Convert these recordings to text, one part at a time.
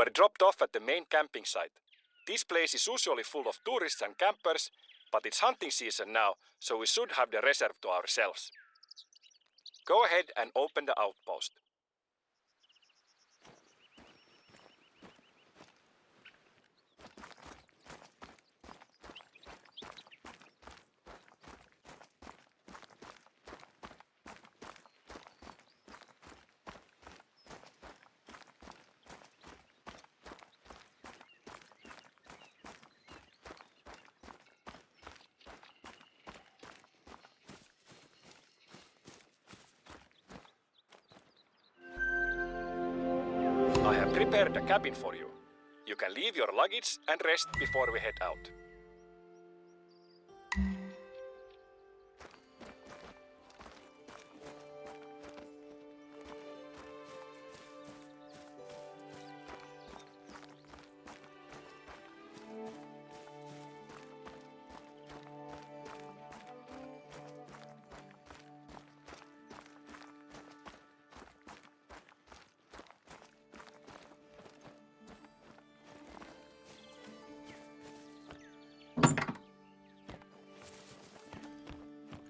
were dropped off at the main camping site. This place is usually full of tourists and campers, but it's hunting season now, so we should have the reserve to ourselves. Go ahead and open the outpost. I have prepared a cabin for you. You can leave your luggage and rest before we head out.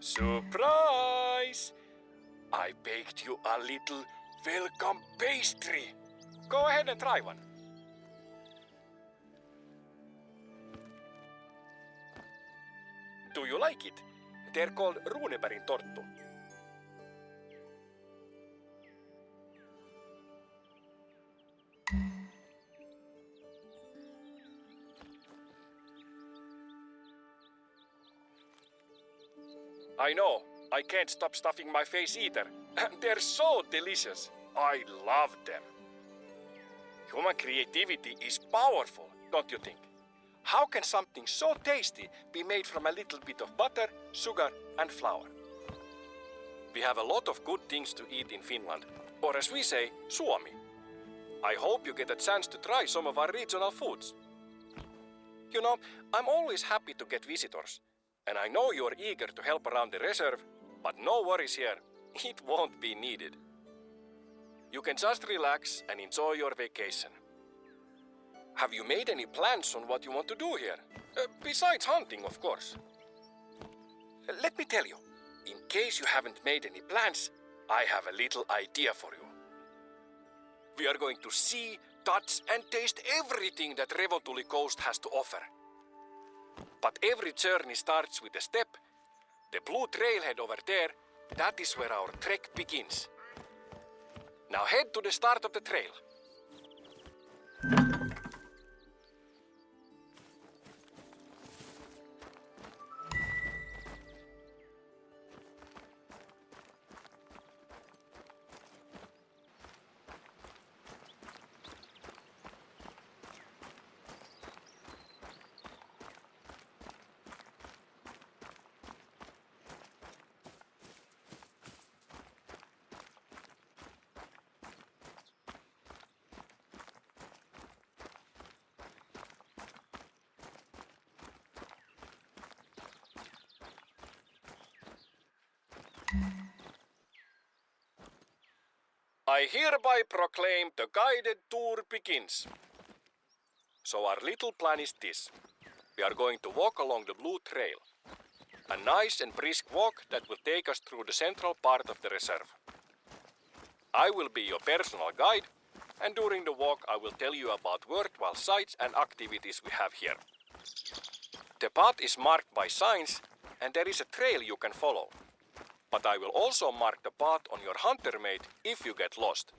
Surprise! I baked you a little welcome pastry. Go ahead and try one. Do you like it? They're called runebergin torttu. I know, I can't stop stuffing my face either. They're so delicious. I love them. Human creativity is powerful, don't you think? How can something so tasty be made from a little bit of butter, sugar, and flour? We have a lot of good things to eat in Finland, or as we say, Suomi. I hope you get a chance to try some of our regional foods. You know, I'm always happy to get visitors. And I know you're eager to help around the reserve, but no worries here, it won't be needed. You can just relax and enjoy your vacation. Have you made any plans on what you want to do here? Besides hunting, of course. Let me tell you, in case you haven't made any plans, I have a little idea for you. We are going to see, touch and taste everything that Revontuli Coast has to offer. But every journey starts with a step. The blue trailhead over there, that is where our trek begins. Now head to the start of the trail. I hereby proclaim the guided tour begins. So our little plan is this. We are going to walk along the blue trail. A nice and brisk walk that will take us through the central part of the reserve. I will be your personal guide, and during the walk I will tell you about worthwhile sights and activities we have here. The path is marked by signs, and there is a trail you can follow. But I will also mark the path on your hunter mate if you get lost.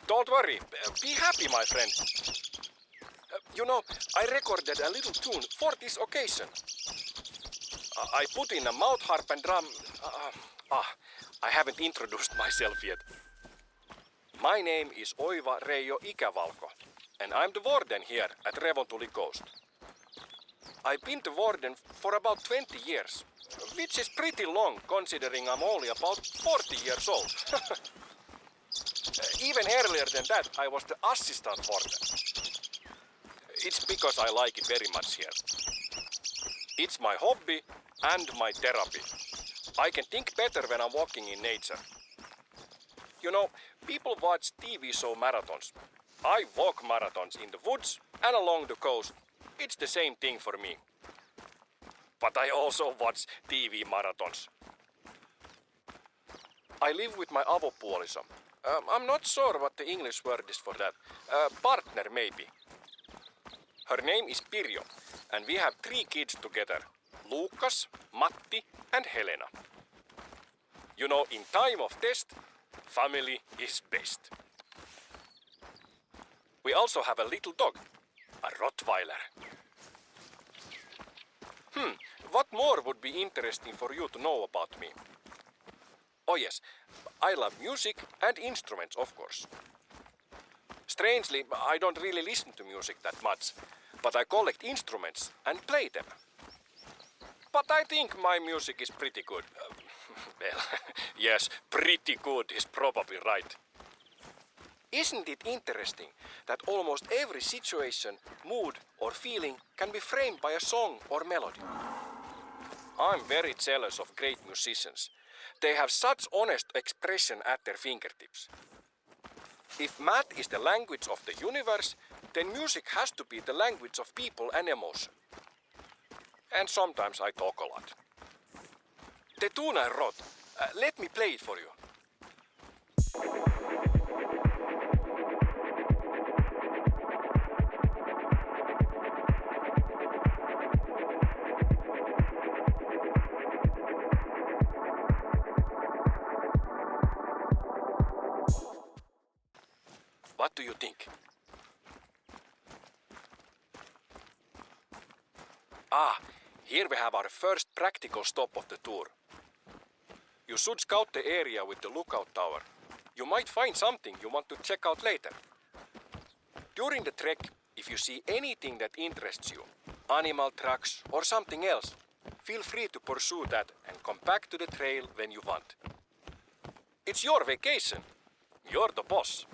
Don't worry, be happy, my friend. You know, I recorded a little tune for this occasion. I put in a mouth harp and drum. I haven't introduced myself yet. My name is Oiva Reijo Ikävalko, and I'm the warden here at Revontuli Coast. I've been the warden for about 20 years. Which is pretty long considering I'm only about 40 years old. Even earlier than that, I was the assistant warden. It's because I like it very much here. It's my hobby and my therapy. I can think better when I'm walking in nature. You know, people watch TV show marathons. I walk marathons in the woods and along the coast. It's the same thing for me. But I also watch TV marathons. I live with my avopuoliso. I'm not sure what the English word is for that. Partner maybe. Her name is Pirjo, and we have 3 kids together. Lukas, Matti and Helena. You know, in time of test, family is best. We also have a little dog, a Rottweiler. What more would be interesting for you to know about me? Oh yes, I love music and instruments, of course. Strangely, I don't really listen to music that much, but I collect instruments and play them. But I think my music is pretty good. Well, yes, pretty good is probably right. Isn't it interesting that almost every situation, mood or feeling can be framed by a song or melody? I'm very jealous of great musicians. They have such honest expression at their fingertips. If math is the language of the universe, then music has to be the language of people and emotion. And sometimes I talk a lot. The tune I wrote, let me play it for you. What do you think? Here we have our first practical stop of the tour. You should scout the area with the lookout tower. You might find something you want to check out later. During the trek, if you see anything that interests you, animal tracks or something else, feel free to pursue that and come back to the trail when you want. It's your vacation. You're the boss.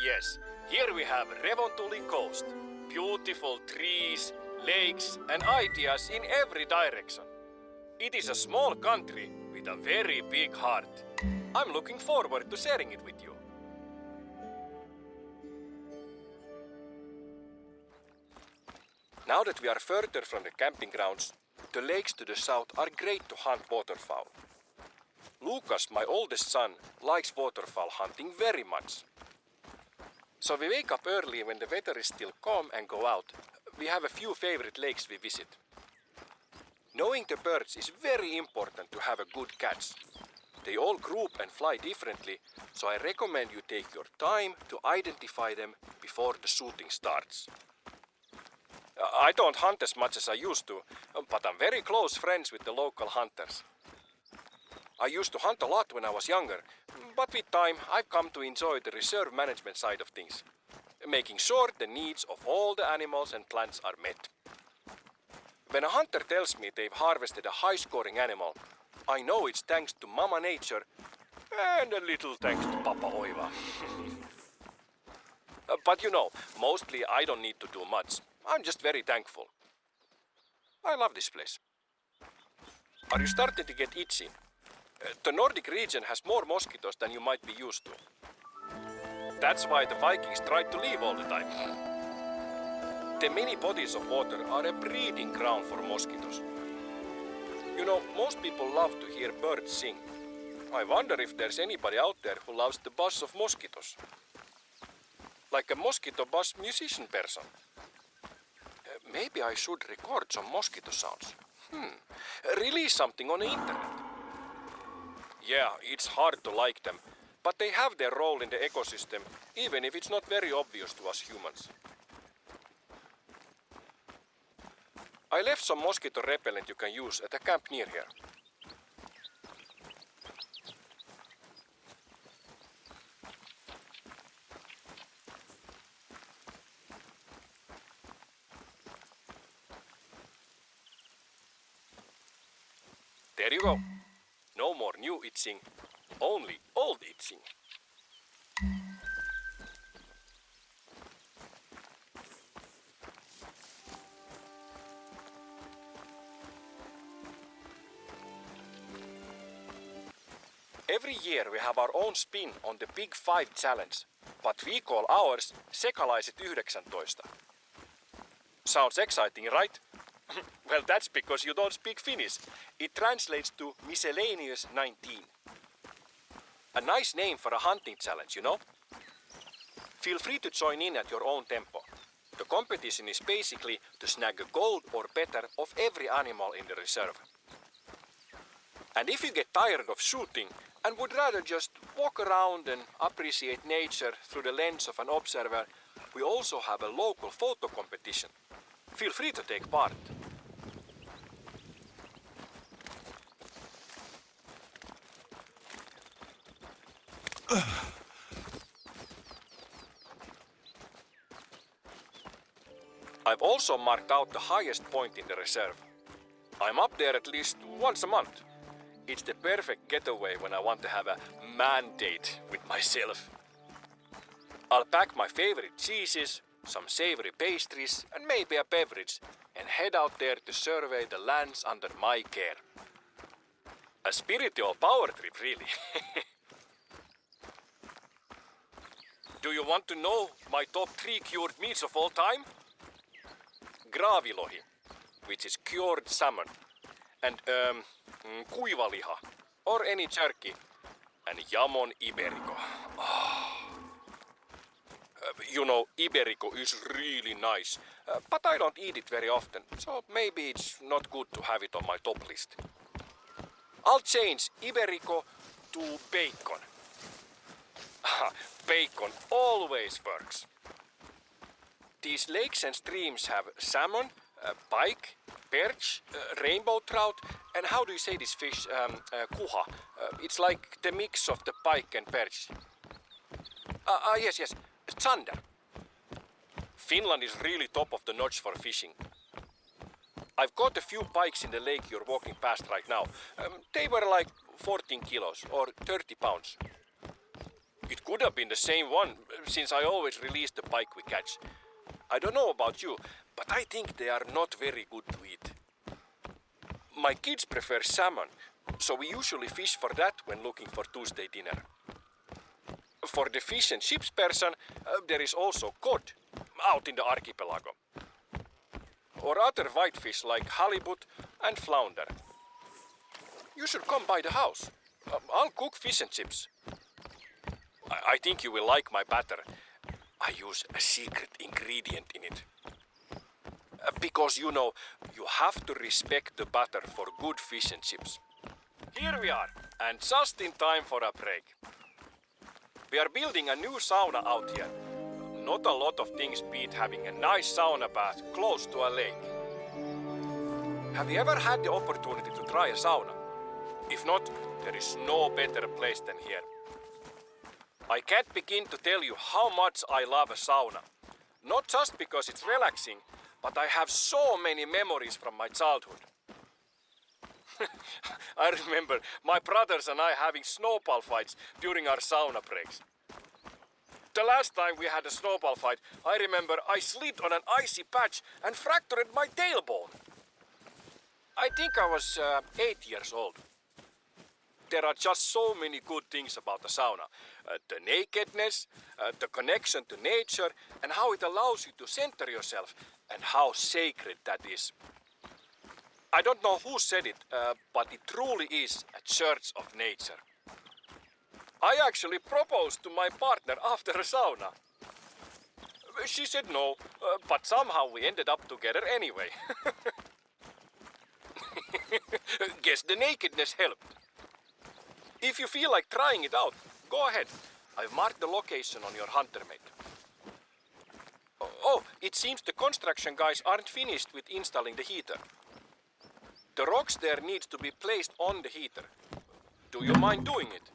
Yes, here we have Revontuli Coast. Beautiful trees, lakes and ideas in every direction. It is a small country with a very big heart. I'm looking forward to sharing it with you. Now that we are further from the camping grounds, the lakes to the south are great to hunt waterfowl. Lukas, my oldest son, likes waterfowl hunting very much. So we wake up early when the weather is still calm and go out. We have a few favorite lakes we visit. Knowing the birds is very important to have a good catch. They all group and fly differently, so I recommend you take your time to identify them before the shooting starts. I don't hunt as much as I used to, but I'm very close friends with the local hunters. I used to hunt a lot when I was younger, but with time I've come to enjoy the reserve management side of things, making sure the needs of all the animals and plants are met. When a hunter tells me they've harvested a high-scoring animal, I know it's thanks to Mama Nature and a little thanks to Papa Oiva. But you know, mostly I don't need to do much. I'm just very thankful. I love this place. Are you starting to get itchy? The Nordic region has more mosquitoes than you might be used to. That's why the Vikings tried to leave all the time. The many bodies of water are a breeding ground for mosquitoes. You know, most people love to hear birds sing. I wonder if there's anybody out there who loves the buzz of mosquitoes. Like a mosquito buzz musician person. Maybe I should record some mosquito sounds. Release something on the internet. Yeah, it's hard to like them, but they have their role in the ecosystem, even if it's not very obvious to us humans. I left some mosquito repellent you can use at a camp near here. There you go. No more new itching, only old itching. Every year we have our own spin on the Big Five challenge, but we call ours Sekalaiset 19. Sounds exciting, right? Well, that's because you don't speak Finnish. It translates to Miscellaneous 19. A nice name for a hunting challenge, you know? Feel free to join in at your own tempo. The competition is basically to snag a gold or better of every animal in the reserve. And if you get tired of shooting and would rather just walk around and appreciate nature through the lens of an observer, we also have a local photo competition. Feel free to take part. I've also marked out the highest point in the reserve. I'm up there at least once a month. It's the perfect getaway when I want to have a man date with myself. I'll pack my favorite cheeses, some savory pastries, and maybe a beverage, and head out there to survey the lands under my care. A spiritual power trip, really. Do you want to know my top 3 cured meats of all time? Graavilohi, which is cured salmon, and kuivaliha, or any jerky, and jamon iberico. You know, iberico is really nice, but I don't eat it very often, so maybe it's not good to have it on my top list. I'll change iberico to bacon. Bacon always works. These lakes and streams have salmon, pike, perch, rainbow trout, and how do you say this fish? Kuha. It's like the mix of the pike and perch. Yes, zander. Finland is really top of the notch for fishing. I've caught a few pikes in the lake you're walking past right now. They were like 14 kilos or 30 pounds. It could have been the same one, since I always release the pike we catch. I don't know about you, but I think they are not very good to eat. My kids prefer salmon, so we usually fish for that when looking for Tuesday dinner. For the fish and chips person, there is also cod, out in the archipelago. Or other whitefish like halibut and flounder. You should come by the house. I'll cook fish and chips. I think you will like my batter. I use a secret ingredient in it. Because you know, you have to respect the batter for good fish and chips. Here we are, and just in time for a break. We are building a new sauna out here. Not a lot of things beat having a nice sauna bath close to a lake. Have you ever had the opportunity to try a sauna? If not, there is no better place than here. I can't begin to tell you how much I love a sauna. Not just because it's relaxing, but I have so many memories from my childhood. I remember my brothers and I having snowball fights during our sauna breaks. The last time we had a snowball fight, I remember I slid on an icy patch and fractured my tailbone. I think I was 8 years old. There are just so many good things about the sauna. The nakedness, the connection to nature, and how it allows you to center yourself, and how sacred that is. I don't know who said it, but it truly is a church of nature. I actually proposed to my partner after a sauna. She said no, but somehow we ended up together anyway. Guess the nakedness helped. If you feel like trying it out, go ahead. I've marked the location on your hunter mate. Oh, it seems the construction guys aren't finished with installing the heater. The rocks there need to be placed on the heater. Do you mind doing it?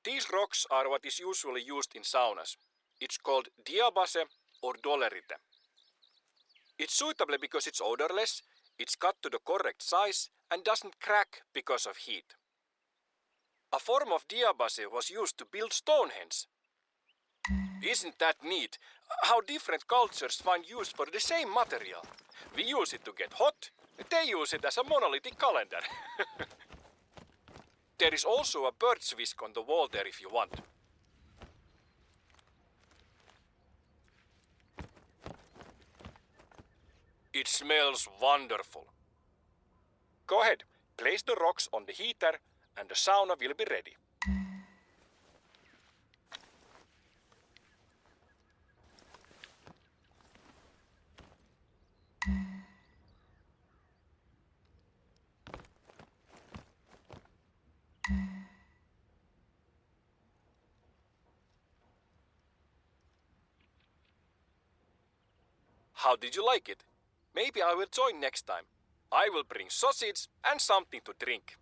These rocks are what is usually used in saunas. It's called diabase or dolerite. It's suitable because it's odorless, it's cut to the correct size and doesn't crack because of heat. A form of diabase was used to build Stonehenge. Isn't that neat? How different cultures find use for the same material. We use it to get hot, they use it as a monolithic calendar. There is also a bird's whisk on the wall there if you want. It smells wonderful. Go ahead, place the rocks on the heater and the sauna will be ready. How did you like it? Maybe I will join next time. I will bring sausage and something to drink.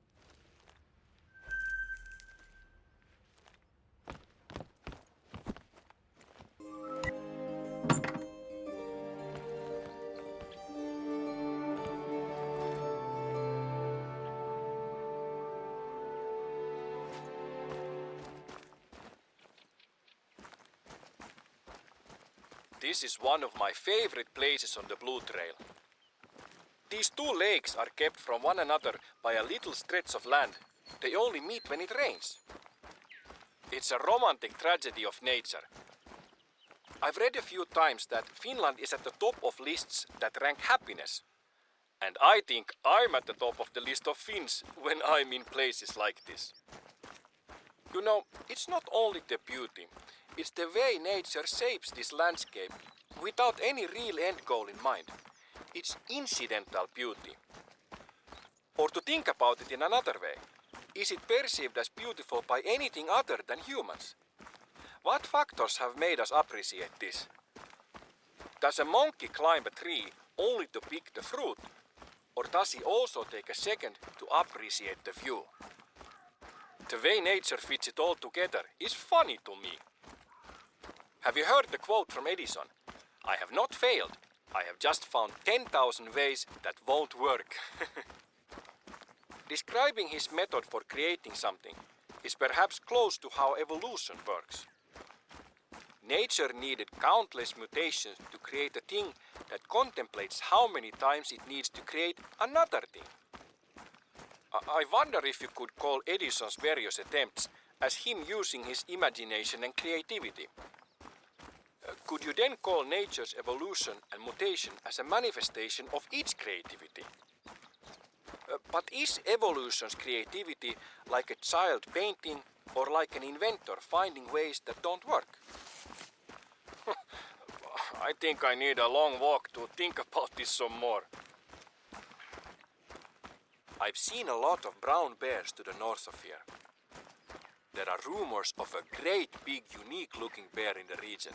This is one of my favorite places on the Blue Trail. These two lakes are kept from one another by a little stretch of land. They only meet when it rains. It's a romantic tragedy of nature. I've read a few times that Finland is at the top of lists that rank happiness. And I think I'm at the top of the list of Finns when I'm in places like this. You know, it's not only the beauty, it's the way nature shapes this landscape without any real end goal in mind. It's incidental beauty. Or to think about it in another way, is it perceived as beautiful by anything other than humans? What factors have made us appreciate this? Does a monkey climb a tree only to pick the fruit? Or does he also take a second to appreciate the view? The way nature fits it all together is funny to me. Have you heard the quote from Edison? I have not failed. I have just found 10,000 ways that won't work. Describing his method for creating something is perhaps close to how evolution works. Nature needed countless mutations to create a thing that contemplates how many times it needs to create another thing. I wonder if you could call Edison's various attempts as him using his imagination and creativity. Could you then call nature's evolution and mutation as a manifestation of its creativity? But is evolution's creativity like a child painting or like an inventor finding ways that don't work? I think I need a long walk to think about this some more. I've seen a lot of brown bears to the north of here. There are rumors of a great big unique looking bear in the region.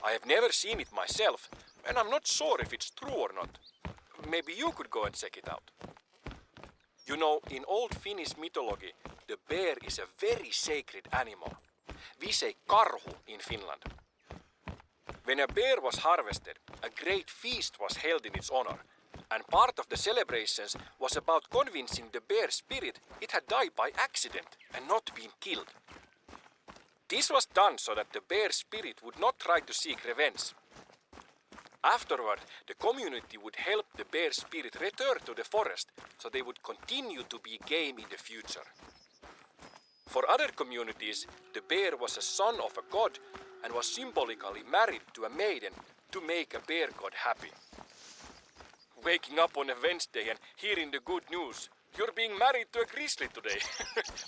I have never seen it myself, and I'm not sure if it's true or not. Maybe you could go and check it out. You know, in old Finnish mythology, the bear is a very sacred animal. We say karhu in Finland. When a bear was harvested, a great feast was held in its honor, and part of the celebrations was about convincing the bear spirit it had died by accident and not been killed. This was done so that the bear spirit would not try to seek revenge. Afterward, the community would help the bear spirit return to the forest so they would continue to be game in the future. For other communities, the bear was a son of a god and was symbolically married to a maiden to make a bear god happy. Waking up on a Wednesday and hearing the good news, you're being married to a grizzly today.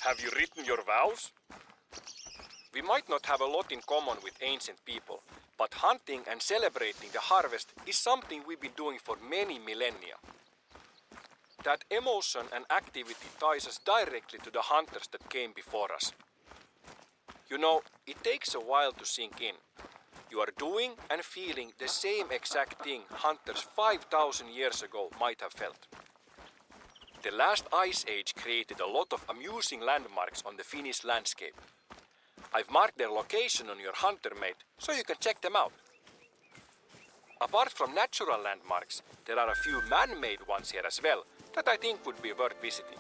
Have you written your vows? We might not have a lot in common with ancient people, but hunting and celebrating the harvest is something we've been doing for many millennia. That emotion and activity ties us directly to the hunters that came before us. You know, it takes a while to sink in. You are doing and feeling the same exact thing hunters 5,000 years ago might have felt. The last ice age created a lot of amusing landmarks on the Finnish landscape. I've marked their location on your hunter mate, so you can check them out. Apart from natural landmarks, there are a few man-made ones here as well that I think would be worth visiting.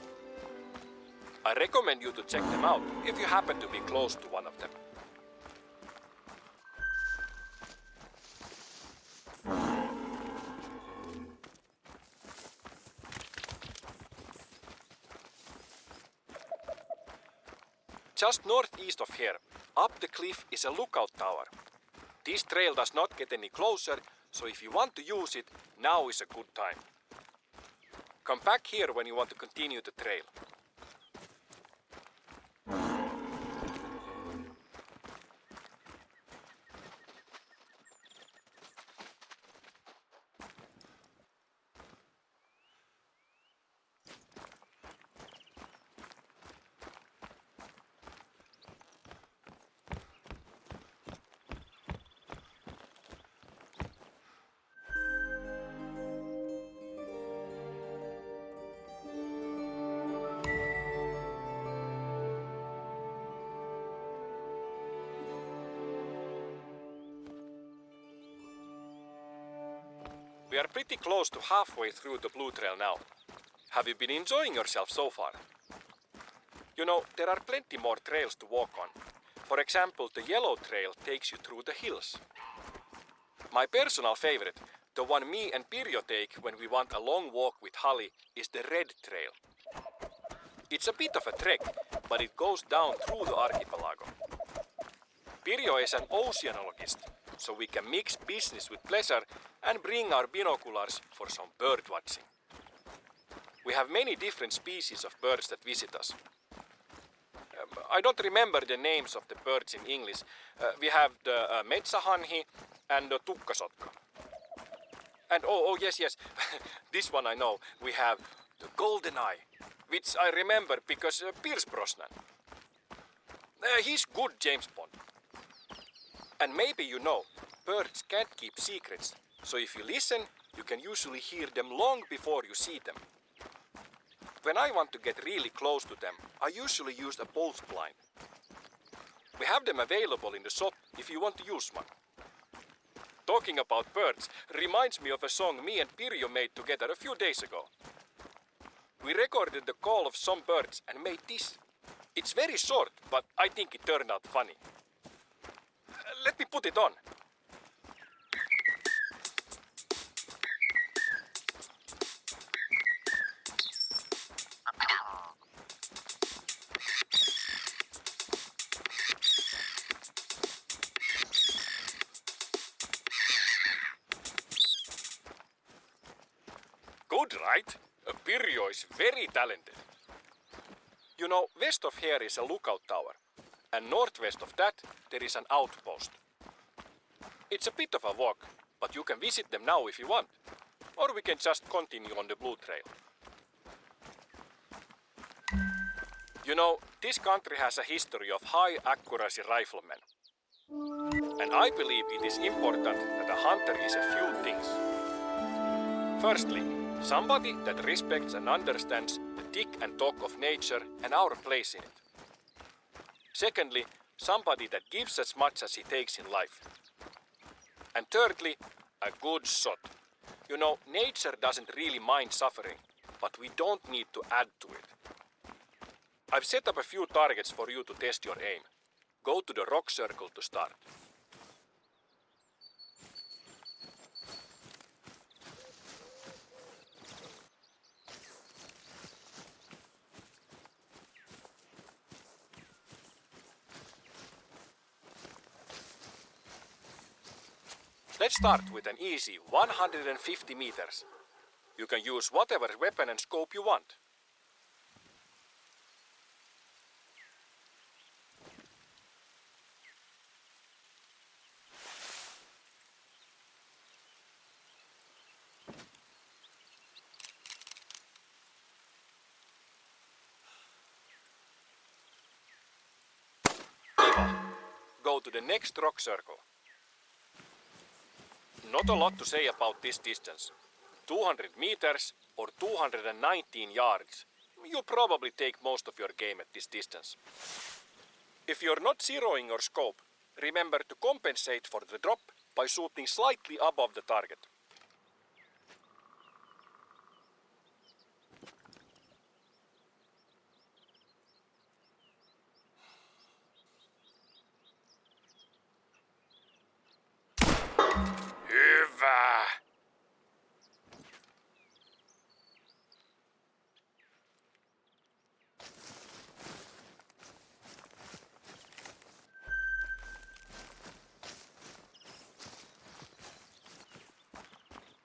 I recommend you to check them out if you happen to be close to one of them. Just northeast of here, up the cliff is a lookout tower. This trail does not get any closer, so if you want to use it, now is a good time. Come back here when you want to continue the trail. We are pretty close to halfway through the Blue Trail now. Have you been enjoying yourself so far? You know, there are plenty more trails to walk on. For example, the Yellow Trail takes you through the hills. My personal favorite, the one me and Pirjo take when we want a long walk with Holly, is the Red Trail. It's a bit of a trek, but it goes down through the archipelago. Pirjo is an oceanologist, so we can mix business with pleasure and bring our binoculars for some bird watching. We have many different species of birds that visit us. I don't remember the names of the birds in English. We have the metsähanhi and the tukkasotka. And yes, this one I know. We have the golden eye, which I remember because Pierce Brosnan. He's good James Bond. And maybe you know, birds can't keep secrets, so if you listen, you can usually hear them long before you see them. When I want to get really close to them, I usually use a bolt blind. We have them available in the shop if you want to use one. Talking about birds reminds me of a song me and Pirjo made together a few days ago. We recorded the call of some birds and made this. It's very short, but I think it turned out funny. Let me put it on. Good, right? Pirjo is very talented. You know, west of here is a lookout tower, and northwest of that there is an outpost. It's a bit of a walk, but you can visit them now if you want, or we can just continue on the Blue Trail. You know, this country has a history of high accuracy riflemen. And I believe it is important that a hunter is a few things. Firstly, somebody that respects and understands the tick and talk of nature and our place in it. Secondly, somebody that gives as much as he takes in life. And thirdly, a good shot. You know, nature doesn't really mind suffering, but we don't need to add to it. I've set up a few targets for you to test your aim. Go to the rock circle to start. Let's start with an easy 150 meters. You can use whatever weapon and scope you want. Go to the next rock circle. Not a lot to say about this distance. 200 meters, or 219 yards, you'll probably take most of your game at this distance. If you're not zeroing your scope, remember to compensate for the drop by shooting slightly above the target. Hyvä!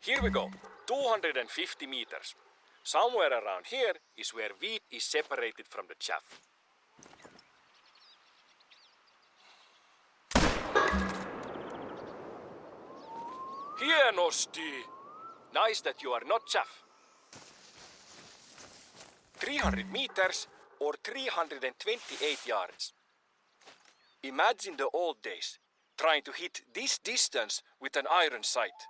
Here we go, 250 meters. Somewhere around here is where wheat is separated from the chaff. Hienosti! Nice that you are not chaff. 300 meters or 328 yards. Imagine the old days, trying to hit this distance with an iron sight.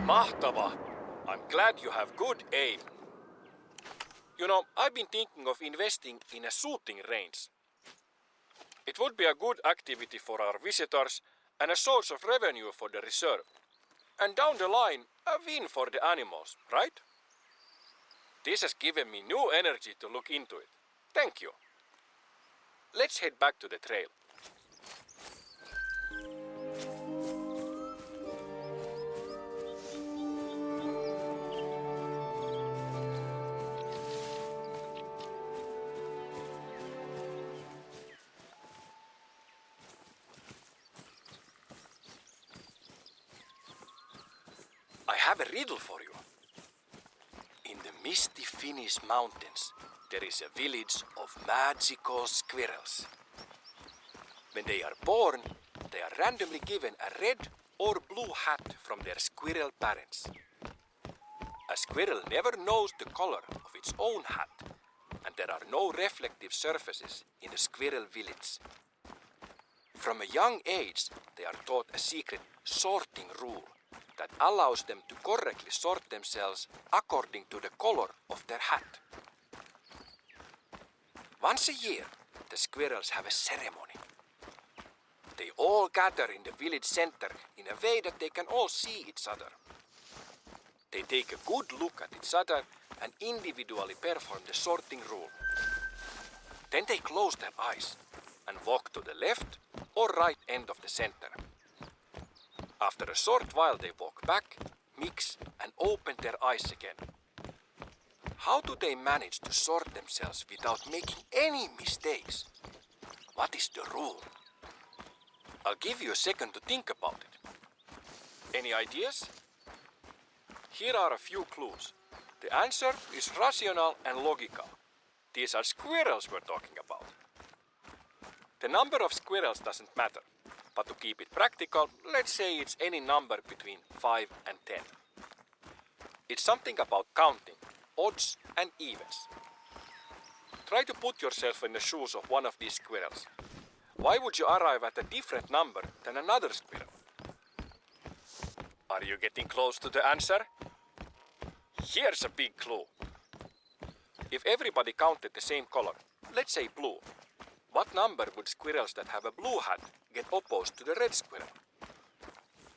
Mahtava! I'm glad you have good aim. You know, I've been thinking of investing in a shooting range. It would be a good activity for our visitors and a source of revenue for the reserve. And down the line, a win for the animals, right? This has given me new energy to look into it. Thank you. Let's head back to the trail. I have a riddle for you. In the misty Finnish mountains, there is a village of magical squirrels. When they are born, they are randomly given a red or blue hat from their squirrel parents. A squirrel never knows the color of its own hat, and there are no reflective surfaces in the squirrel village. From a young age, they are taught a secret sorting rule that allows them to correctly sort themselves according to the color of their hat. Once a year, the squirrels have a ceremony. They all gather in the village center in a way that they can all see each other. They take a good look at each other and individually perform the sorting rule. Then they close their eyes and walk to the left or right end of the center. After a short while they walk back, mix and open their eyes again. How do they manage to sort themselves without making any mistakes? What is the rule? I'll give you a second to think about it. Any ideas? Here are a few clues. The answer is rational and logical. These are squirrels we're talking about. The number of squirrels doesn't matter. But to keep it practical, let's say it's any number between 5 and 10. It's something about counting, odds and evens. Try to put yourself in the shoes of one of these squirrels. Why would you arrive at a different number than another squirrel? Are you getting close to the answer? Here's a big clue. If everybody counted the same color, let's say blue, what number would squirrels that have a blue hat get opposed to the red squirrel?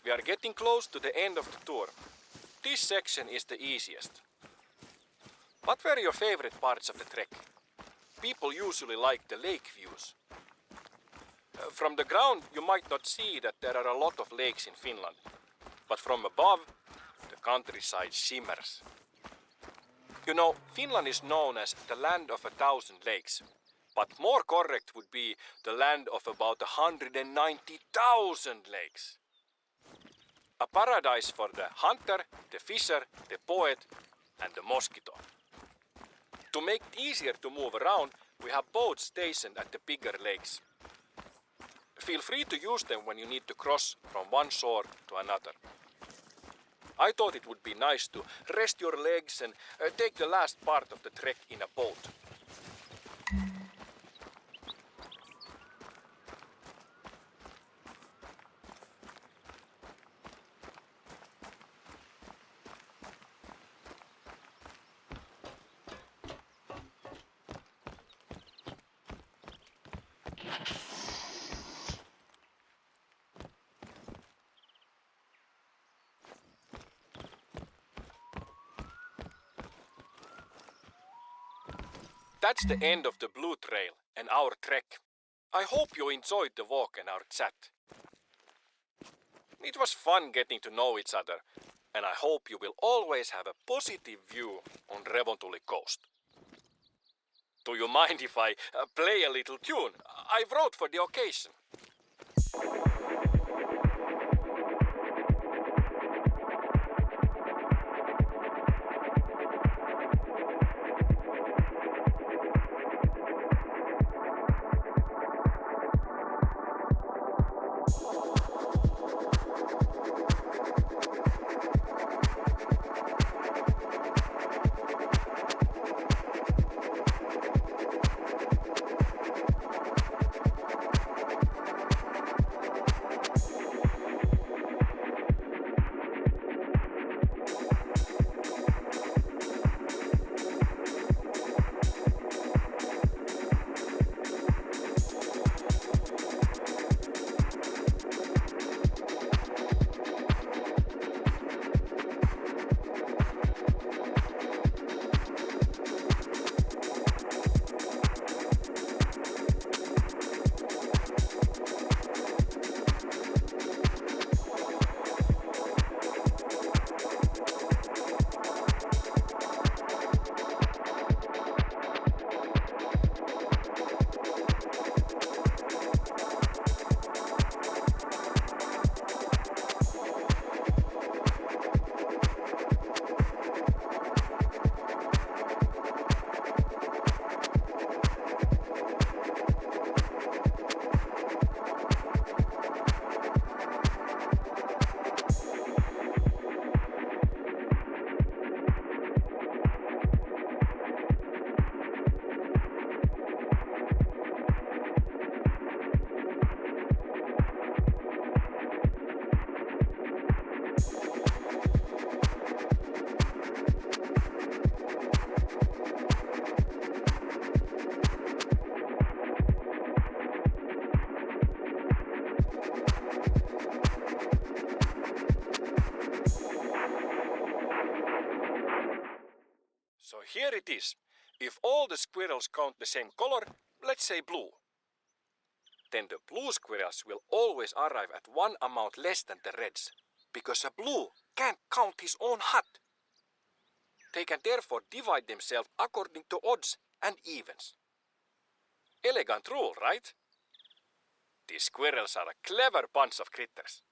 We are getting close to the end of the tour. This section is the easiest. What were your favorite parts of the trek? People usually like the lake views. From the ground you might not see that there are a lot of lakes in Finland, but from above the countryside shimmers. You know, Finland is known as the land of 1,000 lakes. But more correct would be the land of about 190,000 lakes. A paradise for the hunter, the fisher, the poet, and the mosquito. To make it easier to move around, we have boats stationed at the bigger lakes. Feel free to use them when you need to cross from one shore to another. I thought it would be nice to rest your legs and take the last part of the trek in a boat. That's the end of the Blue Trail and our trek. I hope you enjoyed the walk and our chat. It was fun getting to know each other, and I hope you will always have a positive view on Revontuli Coast. Do you mind if I play a little tune I wrote for the occasion? So here it is. If all the squirrels count the same color, let's say blue, then the blue squirrels will always arrive at one amount less than the reds, because a blue can't count his own hut. They can therefore divide themselves according to odds and evens. Elegant rule, right? These squirrels are a clever bunch of critters.